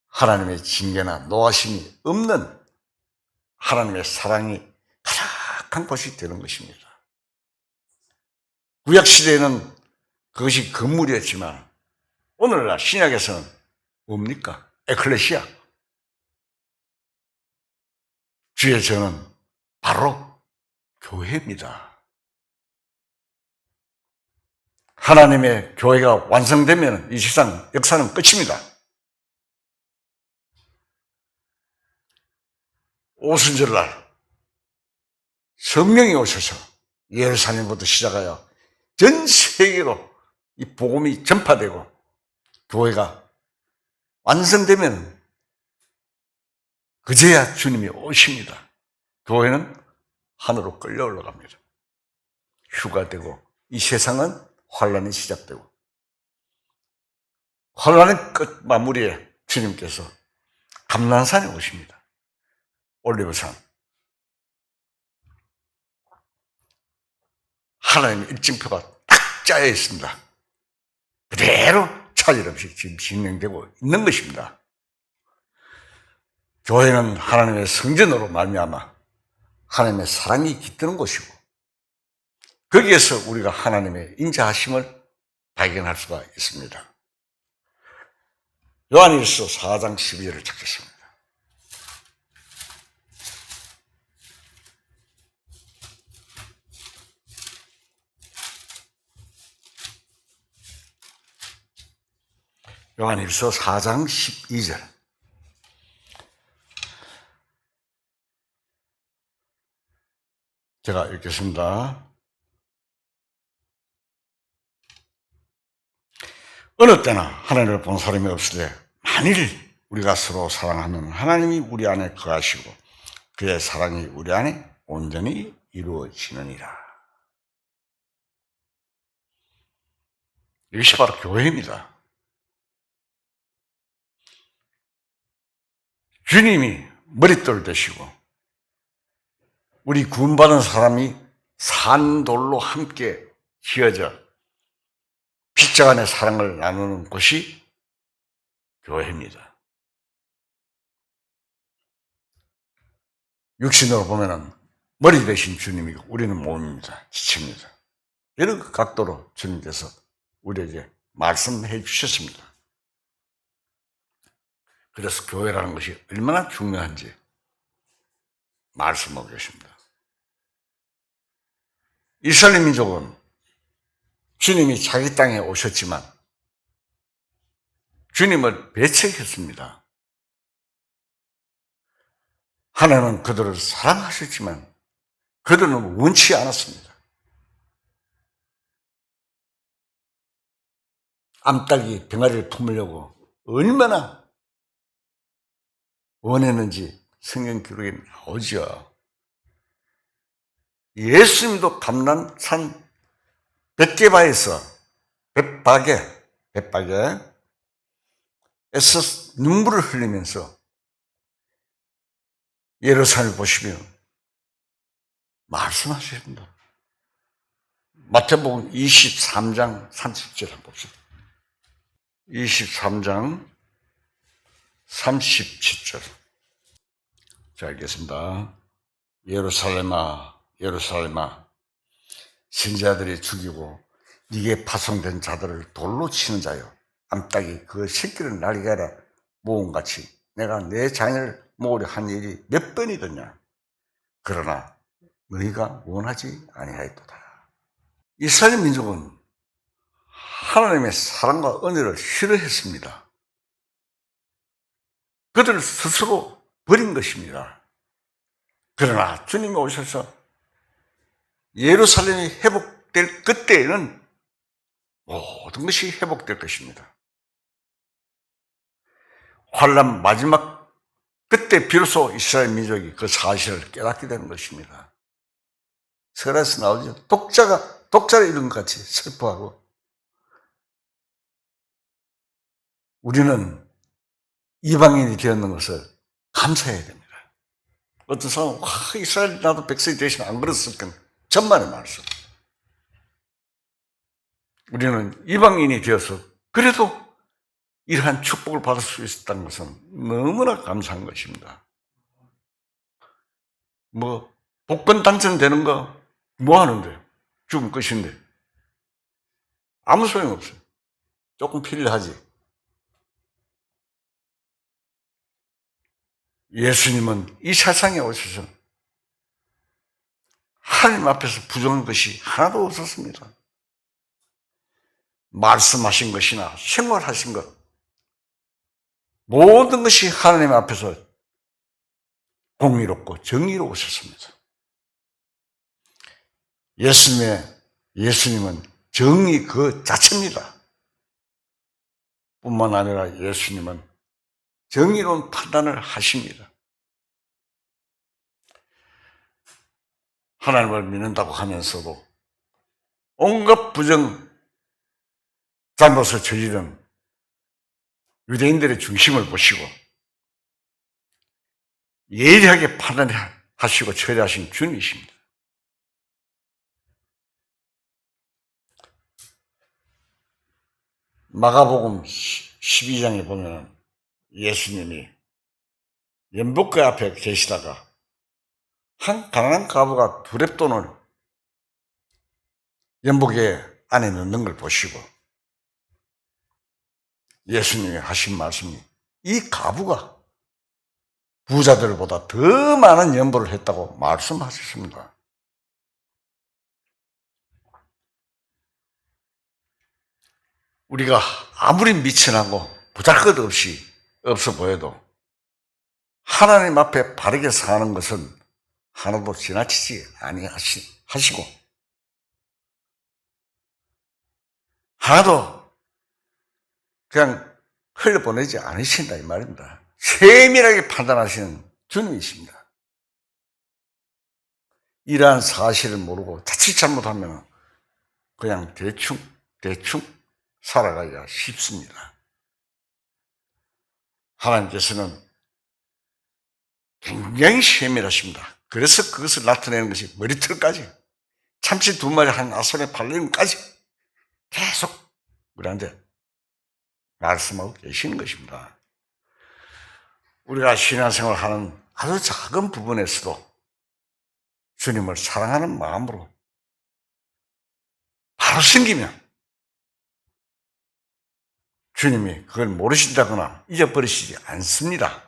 Speaker 1: 하나님의 징계나 노하심이 없는 하나님의 사랑이 가득한 곳이 되는 것입니다. 구약시대에는 그것이 건물이었지만 오늘날 신약에서는 뭡니까? 에클레시아. 주의 저는 바로 교회입니다. 하나님의 교회가 완성되면 이 세상 역사는 끝입니다. 오순절날 성령이 오셔서 예루살렘부터 시작하여 전 세계로 이 복음이 전파되고 교회가 완성되면 그제야 주님이 오십니다. 교회는 하늘로 끌려 올라갑니다. 휴가되고 이 세상은 환란이 시작되고 환란의 끝 마무리에 주님께서 감난산에 오십니다. 올리브산. 하나님의 일징표가 딱 짜여 있습니다. 그대로 차질 없이 지금 진행되고 있는 것입니다. 교회는 하나님의 성전으로 말미암아 하나님의 사랑이 깃드는 곳이고 거기에서 우리가 하나님의 인자하심을 발견할 수가 있습니다. 요한일서 4장 12절을 찾겠습니다. 요한일서 4장 12절. 제가 읽겠습니다. 어느 때나 하나님을 본 사람이 없으되 만일 우리가 서로 사랑하면 하나님이 우리 안에 거하시고 그의 사랑이 우리 안에 온전히 이루어지느니라. 이것이 바로 교회입니다. 주님이 머릿돌 되시고 우리 구원받은 사람이 산돌로 함께 지어져 십자가 안의 사랑을 나누는 곳이 교회입니다. 육신으로 보면은 머리 대신 주님이고 우리는 몸입니다. 지체입니다. 이런 각도로 주님께서 우리에게 말씀해 주셨습니다. 그래서 교회라는 것이 얼마나 중요한지 말씀하고 계십니다. 이스라엘 민족은 주님이 자기 땅에 오셨지만 주님을 배척했습니다. 하나님은 그들을 사랑하셨지만 그들은 원치 않았습니다. 암탉이 병아리를 품으려고 얼마나 원했는지 성경 기록에 나오죠. 예수님도 감난산 벳게바에서 벳박에에서 눈물을 흘리면서 예루살렘을 보시며 말씀하십니다. 마태복음 23장 30절 한번 봅시다. 23장 37절. 자, 읽겠습니다. 예루살렘아, 예루살렘아, 신자들이 죽이고 네게 파송된 자들을 돌로 치는 자여, 암탉이 그 새끼를 날개라 모음같이 내가 내 자녀를 모으려 한 일이 몇 번이더냐. 그러나 너희가 원하지 아니하였도다. 이스라엘 민족은 하나님의 사랑과 은혜를 싫어했습니다. 그들 스스로 버린 것입니다. 그러나 주님이 오셔서 예루살렘이 회복될 그때에는 모든 것이 회복될 것입니다. 환난 마지막 그때 비로소 이스라엘 민족이 그 사실을 깨닫게 되는 것입니다. 설에서 나오죠. 독자를 잃은 것 같이 슬퍼하고, 우리는 이방인이 되었는 것을 감사해야 됩니다. 어떤 사람은 이스라엘 나도 백성이 되시면 안 그랬을 건 전만의 말씀. 우리는 이방인이 되어서 그래도 이러한 축복을 받을 수 있었다는 것은 너무나 감사한 것입니다. 복권 당첨되는 거 뭐 하는데? 죽음 끝인데. 아무 소용없어요. 조금 필요하지. 예수님은 이 세상에 오셔서 하나님 앞에서 부정한 것이 하나도 없었습니다. 말씀하신 것이나 생활하신 것, 모든 것이 하나님 앞에서 공의롭고 정의로우셨습니다. 예수님은 정의 그 자체입니다. 뿐만 아니라 예수님은 정의로운 판단을 하십니다. 하나님을 믿는다고 하면서도 온갖 잘못을 저지른 유대인들의 중심을 보시고 예리하게 판단하시고 처리하신 주님이십니다. 마가복음 12장에 보면 예수님이 연복궤 앞에 계시다가 한 가난한 과부가 두렙돈을 연복궤 안에 넣는 걸 보시고 예수님이 하신 말씀이, 이 과부가 부자들보다 더 많은 연보를 했다고 말씀하셨습니다. 우리가 아무리 미천하고 보잘것없이 없어 보여도 하나님 앞에 바르게 사는 것은 하나도 지나치지 아니하시고 하나도 그냥 흘려보내지 않으신다 이 말입니다. 세밀하게 판단하시는 주님이십니다. 이러한 사실을 모르고 자칫 잘못하면 그냥 대충 살아가기가 쉽습니다. 하나님께서는 굉장히 세밀하십니다. 그래서 그것을 나타내는 것이 머리털까지, 참치 2마리 한 아손에 팔리는까지 계속 우리한테 말씀하고 계시는 것입니다. 우리가 신앙생활을 하는 아주 작은 부분에서도 주님을 사랑하는 마음으로 바로 섬기면 주님이 그걸 모르신다거나 잊어버리시지 않습니다.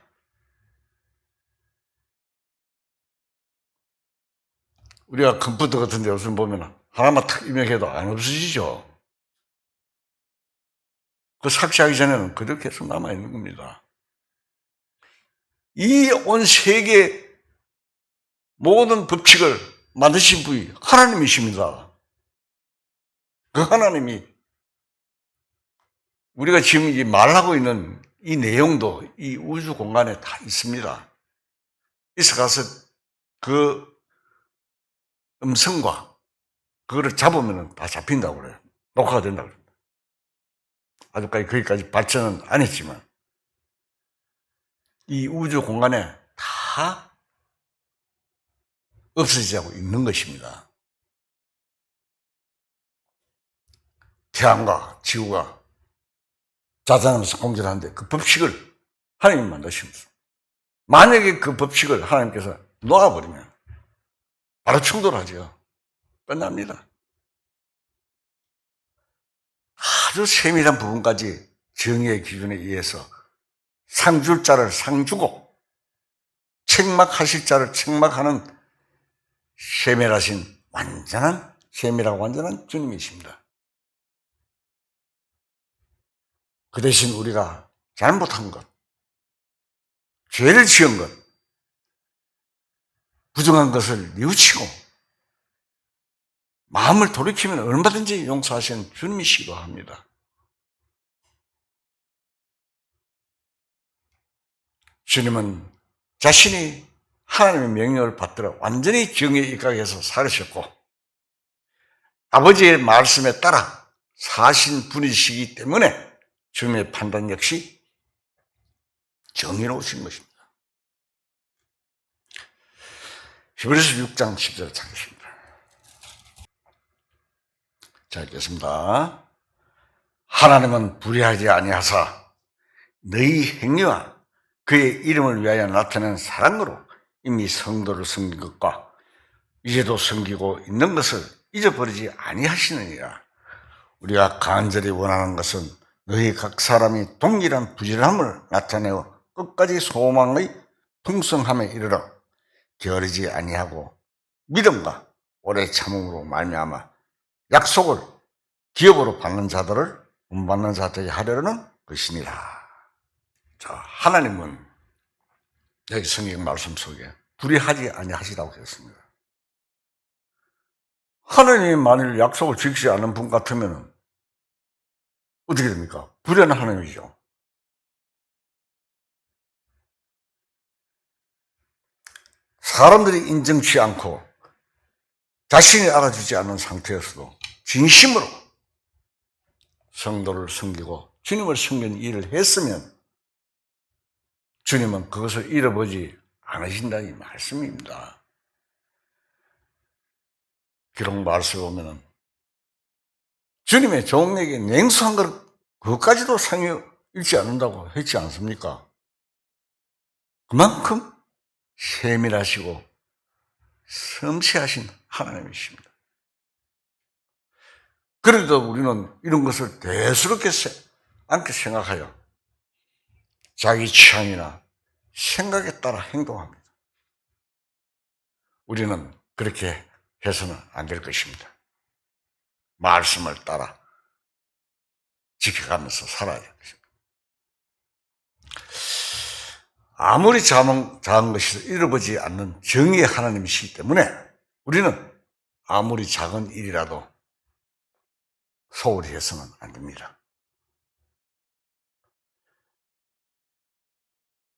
Speaker 1: 우리가 컴퓨터 같은 데 요즘 보면 하나만 탁 입력해도 안 없어지죠. 그 삭제하기 전에는 그대로 계속 남아있는 겁니다. 이 온 세계 모든 법칙을 만드신 분이 하나님이십니다. 그 하나님이 우리가 지금 이 말하고 있는 이 내용도 이 우주 공간에 다 있습니다. 있어가서 그 음성과 그거를 잡으면 다 잡힌다고 그래요. 녹화가 된다고 그래요. 아직까지 거기까지 발전은 안 했지만 이 우주 공간에 다 없어지고 있는 것입니다. 태양과 지구가 자전하면서 공전하는데 그 법칙을 하나님이 만드십니다. 만약에 그 법칙을 하나님께서 놓아버리면 바로 충돌하죠. 끝납니다. 아주 세밀한 부분까지 정의의 기준에 의해서 상줄 자를 상주고 책막하실 자를 책막하는 세밀하신 세밀하고 완전한 주님이십니다. 그 대신 우리가 잘못한 것, 죄를 지은 것, 부정한 것을 뉘우치고 마음을 돌이키면 얼마든지 용서하시는 주님이시기도 합니다. 주님은 자신이 하나님의 명령을 받들어 완전히 정의에 입각해서 살으셨고 아버지의 말씀에 따라 사신 분이시기 때문에 주님의 판단 역시 정의로우신 것입니다. 히브리서 6장 10절 찾겠습니다. 자, 읽겠습니다. 하나님은 불의하지 아니하사 너희 행위와 그의 이름을 위하여 나타낸 사랑으로 이미 성도를 섬긴 것과 이제도 섬기고 있는 것을 잊어버리지 아니하시느니라. 우리가 간절히 원하는 것은 너희 각 사람이 동일한 부지런함을 나타내어 끝까지 소망의 풍성함에 이르러 게으르지 아니하고 믿음과 오래 참음으로 말미암아 약속을 기업으로 받는 자들을 본받는 자들이 하려는 것이니라. 자, 하나님은 여기 성경 말씀 속에 불의하지 아니하시라고 했습니다. 하나님이 만일 약속을 지키지 않는 분 같으면 어떻게 됩니까? 불의한 하나님이죠. 사람들이 인정치 않고 자신이 알아주지 않는 상태에서도 진심으로 성도를 섬기고 주님을 섬기는 일을 했으면 주님은 그것을 잃어보지 않으신다는 이 말씀입니다. 기록 말씀을 보면 주님의 종에게 냉수한 그것까지도 상이 잃지 않는다고 했지 않습니까? 그만큼 세밀하시고 섬세하신 하나님이십니다. 그래도 우리는 이런 것을 대수롭게 않게 생각하여 자기 취향이나 생각에 따라 행동합니다. 우리는 그렇게 해서는 안 될 것입니다. 말씀을 따라 지켜가면서 살아야 될 것입니다. 아무리 작은 것이 잃어보지 않는 정의의 하나님이시기 때문에 우리는 아무리 작은 일이라도 소홀히 해서는 안 됩니다.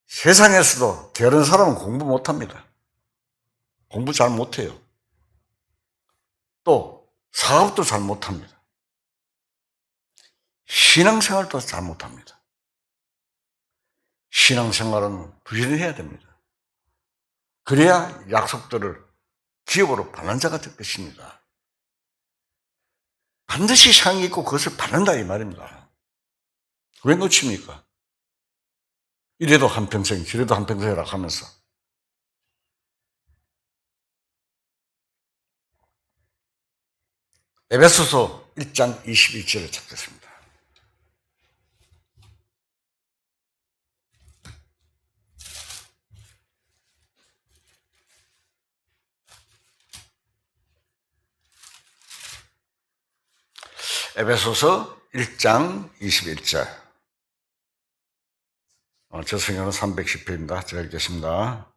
Speaker 1: 세상에서도 게으른 사람은 공부 못합니다. 공부 잘 못해요. 또 사업도 잘 못합니다. 신앙생활도 잘 못합니다. 신앙생활은 부지런해야 됩니다. 그래야 약속들을 기업으로 받는 자가 될 것입니다. 반드시 상이 있고 그것을 받는다 이 말입니다. 왜 놓칩니까? 이래도 한평생 저래도 한평생이라 하면서 에베소서 1장 21절을 찾겠습니다. 에베소서 1장 21절. 저 성경은 310페입니다. 제가 읽겠습니다.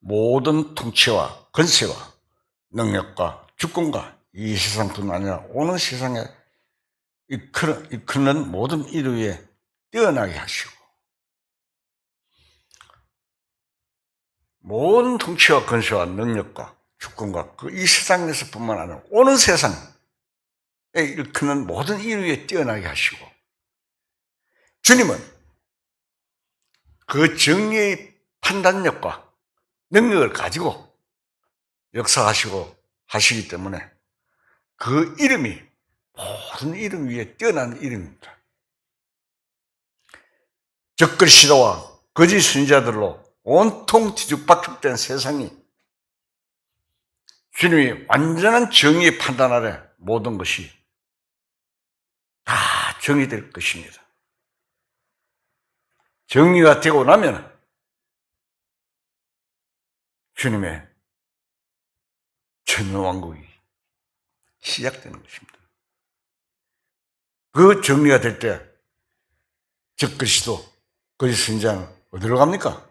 Speaker 1: 모든 통치와 권세와 능력과 주권과 이 세상뿐 아니라 오는 세상에 이끄는 모든 일 위에 뛰어나게 하시고, 모든 통치와 권세와 능력과 주권과 이 세상에서뿐만 아니라 오는 세상에 일컫는 모든 일 위에 뛰어나게 하시고, 주님은 그 정의의 판단력과 능력을 가지고 역사하시고 하시기 때문에 그 이름이 모든 이름 위에 뛰어난 이름입니다. 적그리스도와 거짓 선지자들로 온통 뒤죽박죽된 세상이 주님이 완전한 정의의 판단 아래 모든 것이 다 정의될 것입니다. 정의가 되고 나면 주님의 천년왕국이 시작되는 것입니다. 그 정리가 될 때 적그리스도 거짓 선지자는 어디로 갑니까?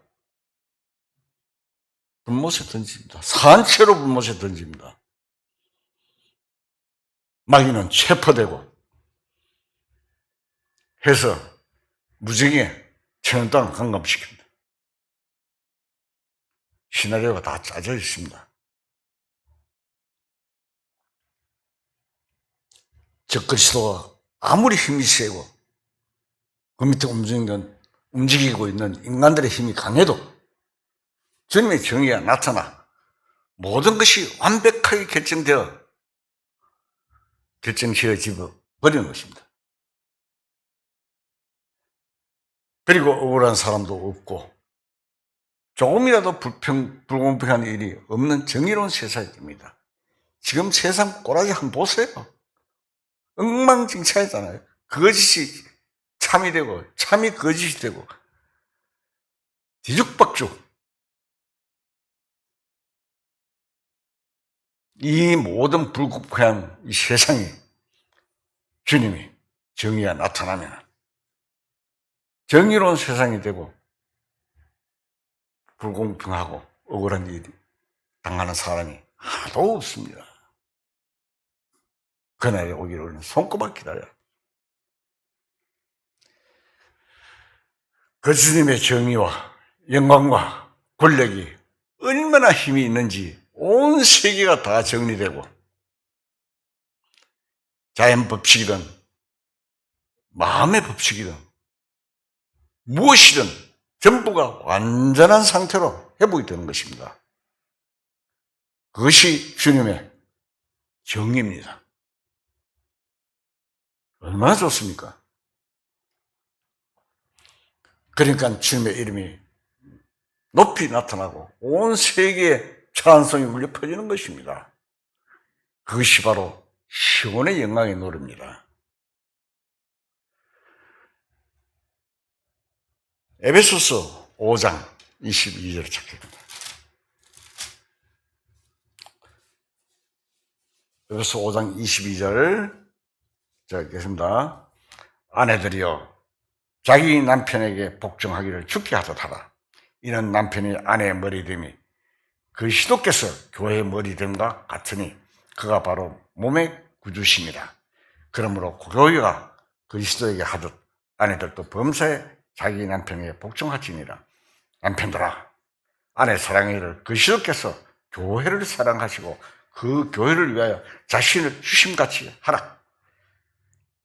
Speaker 1: 불못에 던집니다. 산채로 불못에 던집니다. 마귀는 체포되고 해서 무정에 천연땅을 감감시킵니다. 시나리오가 다 짜져 있습니다. 적그리스도가 아무리 힘이 세고 그 밑에 움직이고 있는 인간들의 힘이 강해도 주님의 정의가 나타나 모든 것이 완벽하게 결정지어져 버리는 것입니다. 그리고 억울한 사람도 없고 조금이라도 불공평한 일이 없는 정의로운 세상이 됩니다. 지금 세상 꼬라지 한번 보세요. 엉망진창이잖아요. 거짓이 참이 되고 참이 거짓이 되고 뒤죽박죽. 이 모든 불공평한 이 세상에 주님이 정의가 나타나면 정의로운 세상이 되고 불공평하고 억울한 일이 당하는 사람이 하나도 없습니다. 그날이 오기를 우리는 손꼽아 기다려요. 그 주님의 정의와 영광과 권력이 얼마나 힘이 있는지 온 세계가 다 정리되고 자연 법칙이든 마음의 법칙이든 무엇이든 전부가 완전한 상태로 회복이 되는 것입니다. 그것이 주님의 정의입니다. 얼마나 좋습니까? 그러니까 주님의 이름이 높이 나타나고 온 세계에 찬송이 울려 퍼지는 것입니다. 그것이 바로 시온의 영광의 노래입니다. 에베소서 5장 22절을 찾겠습니다. 에베소서 5장 22절 제가 읽겠습니다. 아내들이여 자기 남편에게 복종하기를 주께 하듯 하라. 이는 남편이 아내의 머리됨이 그리스도께서 교회의 머리됨과 같으니 그가 바로 몸의 구주심이라. 그러므로 교회가 그리스도에게 하듯 아내들도 범사에 자기 남편에게 복종할지니라. 남편들아 아내 사랑하기를 그리스도께서 교회를 사랑하시고 그 교회를 위하여 자신을 주심같이 하라.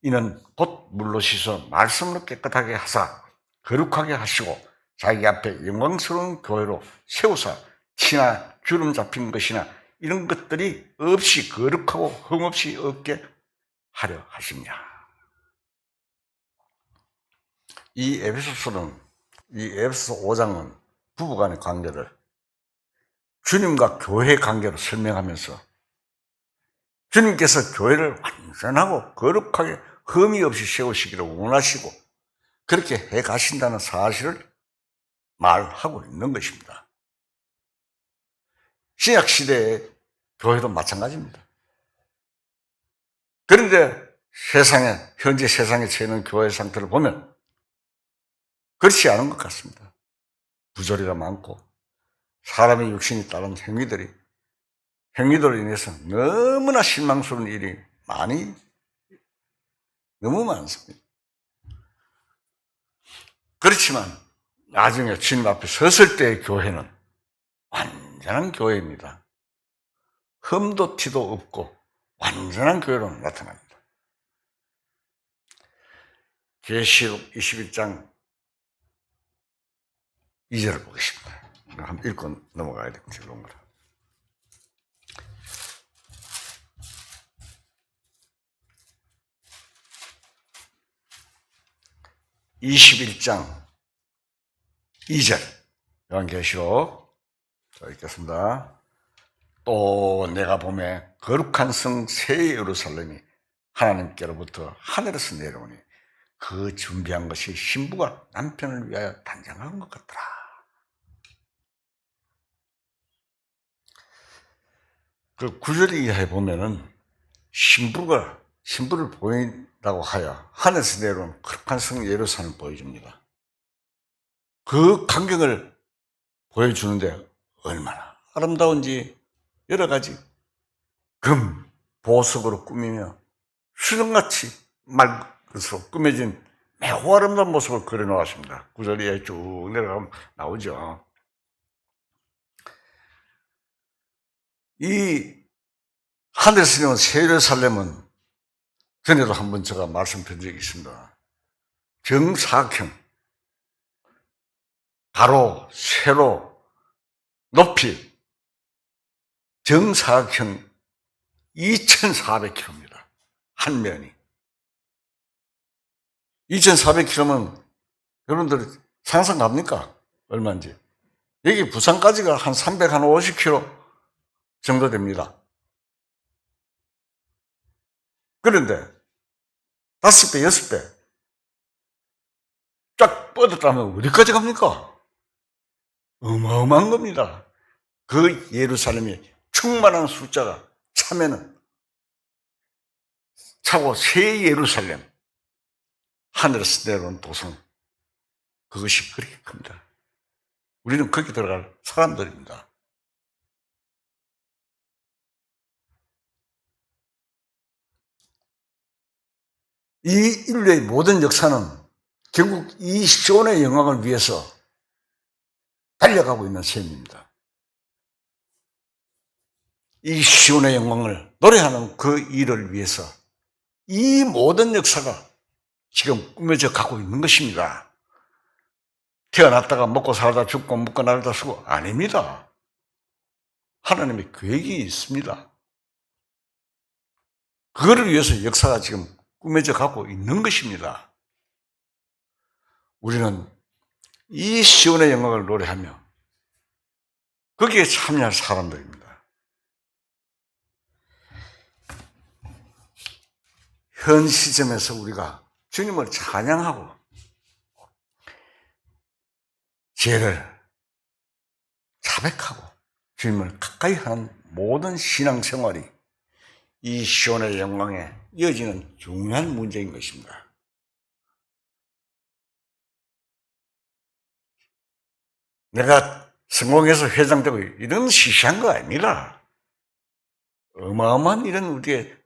Speaker 1: 이는 곧 물로 씻어 말씀으로 깨끗하게 하사 거룩하게 하시고 자기 앞에 영광스러운 교회로 세우사 티나 주름 잡힌 것이나 이런 것들이 없이 거룩하고 흠없이 없게 하려 하십니다. 이 에베소서 5장은 부부간의 관계를 주님과 교회의 관계로 설명하면서 주님께서 교회를 완전하고 거룩하게 흠이 없이 세우시기를 원하시고 그렇게 해 가신다는 사실을 말하고 있는 것입니다. 신약시대의 교회도 마찬가지입니다. 그런데 현재 세상에 처해 있는 교회 상태를 보면 그렇지 않은 것 같습니다. 부조리가 많고 사람의 육신이 따른 행위들로 인해서 너무나 실망스러운 일이 너무 많습니다. 그렇지만 나중에 주님 앞에 섰을 때의 교회는 완전한 교회입니다. 흠도 티도 없고 완전한 교회로 나타납니다. 계시록 21장 2절을 보겠습니다. 한번 읽고 넘어가야 되고 즐거운 거라. (21장 2절) 요한계시록 읽겠습니다. 또 내가 보매 거룩한 성 새 예루살렘이 하나님께로부터 하늘에서 내려오니 그 준비한 것이 신부가 남편을 위하여 단장한 것 같더라. 그 9절 이하에 보면은 신부를 보인다고 하여 하늘에서 내려온 거룩한 성 예루살렘을 보여줍니다. 그 광경을 보여주는데 얼마나 아름다운지 여러 가지 금, 보석으로 꾸미며 수정같이 맑아서 꾸며진 매우 아름다운 모습을 그려놓았습니다. 9절 이하에 쭉 내려가면 나오죠. 이 하늘에서 내려온 새 예루살렘은 전에도 한번 제가 말씀드린 적이 있습니다. 정사각형, 가로, 세로, 높이 정사각형 2,400km입니다. 한 면이. 2,400km면 여러분들 상상 갑니까? 얼마인지. 여기 부산까지가 한 350km 정도 됩니다. 그런데 5배, 6배 쫙 뻗었다면 어디까지 갑니까? 어마어마한 겁니다. 그 예루살렘이 충만한 숫자가 차고 새 예루살렘, 하늘에서 내려온 도성, 그것이 그렇게 큽니다. 우리는 거기 들어갈 사람들입니다. 이 인류의 모든 역사는 결국 이 시온의 영광을 위해서 달려가고 있는 셈입니다. 이 시온의 영광을 노래하는 그 일을 위해서 이 모든 역사가 지금 꾸며져 가고 있는 것입니다. 태어났다가 먹고 살다 죽고 먹고 날다 죽고 아닙니다. 하나님의 계획이 있습니다. 그거를 위해서 역사가 지금 꾸며져 가고 있는 것입니다. 우리는 이 시온의 영광을 노래하며 거기에 참여할 사람들입니다. 현 시점에서 우리가 주님을 찬양하고 죄를 자백하고 주님을 가까이 하는 모든 신앙생활이 이 시온의 영광에 이어지는 중요한 문제인 것입니다. 내가 성공해서 회장되고 이런 시시한 거 아닙니다. 어마어마한 이런 우리의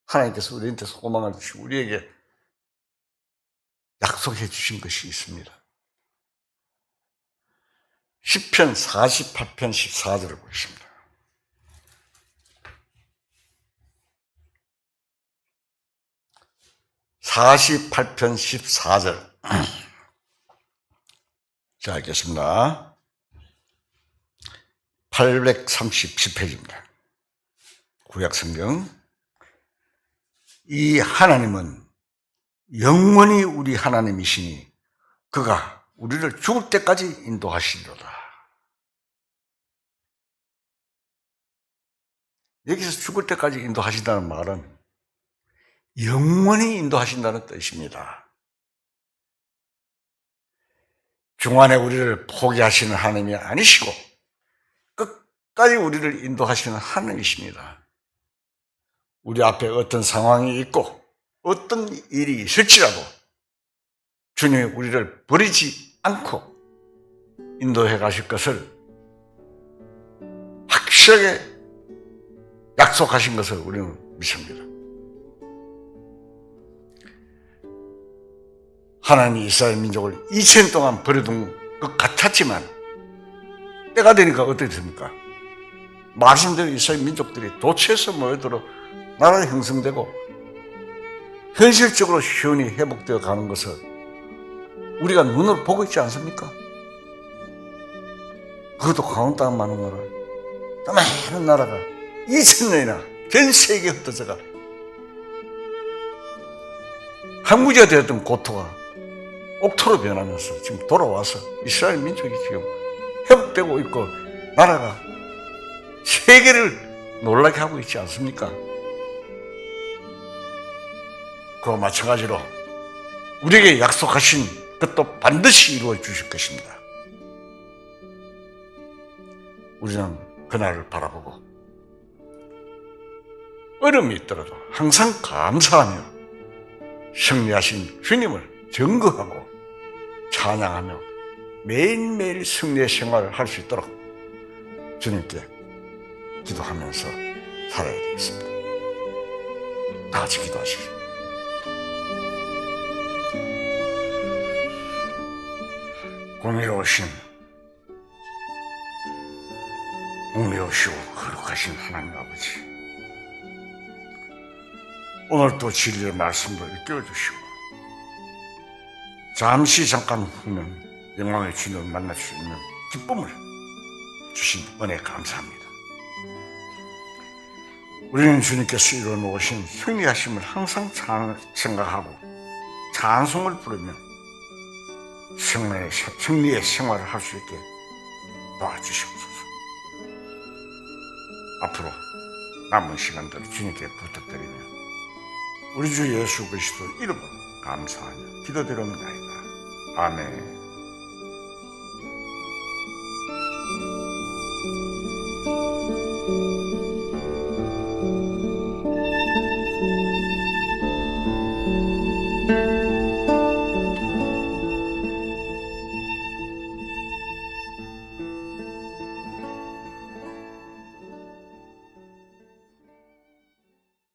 Speaker 1: 하나님께서 우리한테 소망을 주시고 우리에게 약속해 주신 것이 있습니다. 시편 48편 14절을 보겠습니다. (48편 14절) 자, 읽겠습니다. 837페이지입니다. 구약성경. 이 하나님은 영원히 우리 하나님이시니 그가 우리를 죽을 때까지 인도하시리로다. 여기서 죽을 때까지 인도하신다는 말은 영원히 인도하신다는 뜻입니다. 중간에 우리를 포기하시는 하나님이 아니시고 끝까지 우리를 인도하시는 하나님이십니다. 우리 앞에 어떤 상황이 있고 어떤 일이 있을지라도 주님이 우리를 버리지 않고 인도해 가실 것을 확실하게 약속하신 것을 우리는 믿습니다. 하나님이 이스라엘 민족을 2000년 동안 버려둔 것 같았지만 때가 되니까 어떻게 됩니까? 말씀대로 이스라엘 민족들이 도처에서 모여들어 나라가 형성되고 현실적으로 시온이 회복되어 가는 것을 우리가 눈으로 보고 있지 않습니까? 그것도 강원 땅 많은 나라, 또 많은 나라가 2000년이나 전 세계에 흩어져가 항구지가 되었던 고토가 옥토로 변하면서 지금 돌아와서 이스라엘 민족이 지금 회복되고 있고 나라가 세계를 놀라게 하고 있지 않습니까? 그와 마찬가지로 우리에게 약속하신 것도 반드시 이루어 주실 것입니다. 우리는 그날을 바라보고 어려움이 있더라도 항상 감사하며 승리하신 주님을 증거하고 찬양하며 매일매일 승리의 생활을 할 수 있도록 주님께 기도하면서 살아야 되겠습니다. 다 같이 기도하시죠. 공의로우시고 거룩하신 하나님 아버지, 오늘도 진리의 말씀으로 일깨워 주시고 잠깐 후면 영광의 주님을 만날 수 있는 기쁨을 주신 은혜 감사합니다. 우리는 주님께서 이루어 놓으신 승리하심을 항상 생각하고 찬송을 부르며 승리의 생활을 할 수 있게 도와주시옵소서. 앞으로 남은 시간들 주님께 부탁드리며 우리 주 예수 그리스도 이름으로 감사하며 기도드립니다. 아멘.